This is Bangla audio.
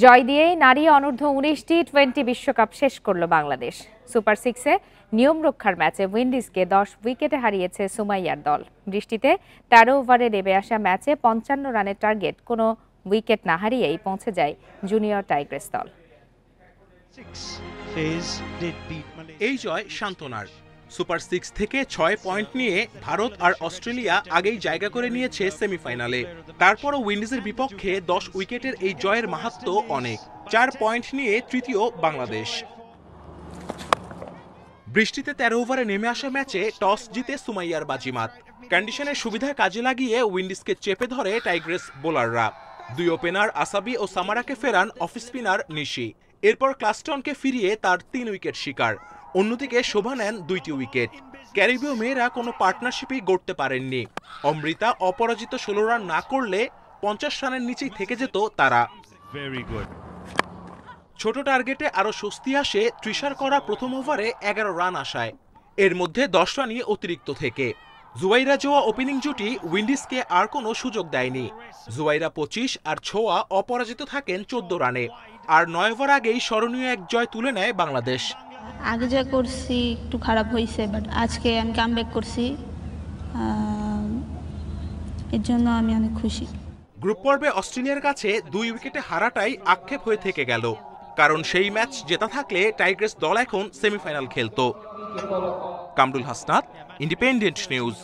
জয় দিয়েই নারী অনূর্ধ্ব ১৯ টি-20 বিশ্বকাপ শেষ করল বাংলাদেশ। সুপার সিক্সে নিয়ম রক্ষার ম্যাচে উইন্ডিজকে 10 উইকেটে হারিয়েছে সুমাইয়ার দল। বৃষ্টিতে ১৩ ওভারে নেমে আসা ম্যাচে ৫৫ রানের টার্গেট কোনো উইকেট না হারিয়েই পৌঁছে যায় জুনিয়র টাইগ্রেস দল। এই জয় সান্ত্বনার। সুপার সিক্স থেকে ৬ পয়েন্ট নিয়ে ভারত আর অস্ট্রেলিয়া আগেই জায়গা করে নিয়েছে সেমিফাইনালে। তারপরও উইন্ডিজের বিপক্ষে 10 উইকেটের এই জয়ের মাহাত্ম্য অনেক। ৪ পয়েন্ট নিয়ে তৃতীয় বাংলাদেশ। বৃষ্টিতে ১৩ ওভারে নেমে আসা ম্যাচে টস জিতে সুমাইয়ার বাজিমাত। কন্ডিশনের সুবিধা কাজে লাগিয়ে উইন্ডিজকে চেপে ধরে টাইগ্রেস বোলাররা। ২ ওপেনার আসাবি ও সামারাকে ফেরান অফ স্পিনার নিশি। এরপর ক্লাস্টনকে ফিরিয়ে তার ৩ উইকেট শিকার। অন্যদিকে শোভা নেন ২টি উইকেট। ক্যারিবীয় মেয়েরা কোনো পার্টনারশিপই গড়তে পারেননি। অমৃতা অপরাজিত ১৬ রান না করলে ৫০ রানের নিচেই থেকে যেত তারা। ছোট টার্গেটে আরও স্বস্তি আসে তৃষার করা প্রথম ওভারে ১১ রান আসায়। এর মধ্যে ১০ রানই অতিরিক্ত থেকে। জুবাইরা জোয়া ওপেনিং জুটি উইন্ডিজকে আর কোনো সুযোগ দেয়নি। জুবাইরা ২৫ আর ছোয়া অপরাজিত থাকেন ১৪ রানে। আর ৯ ওভার আগেই স্মরণীয় এক জয় তুলে নেয় বাংলাদেশ। আগে যা করছি একটু খারাপ হয়েছে, বাট আজকে আমি কামব্যাক করছি, এর জন্য আমি অনেক খুশি। গ্রুপ পর্বে অস্ট্রেলিয়ার কাছে ২ উইকেটে হারাটাই আক্ষেপ হয়ে থেকে গেল, কারণ সেই ম্যাচ জেতা থাকলে টাইগ্রেস দল এখন সেমিফাইনাল খেলত। Kamrul Hasnat, independent news.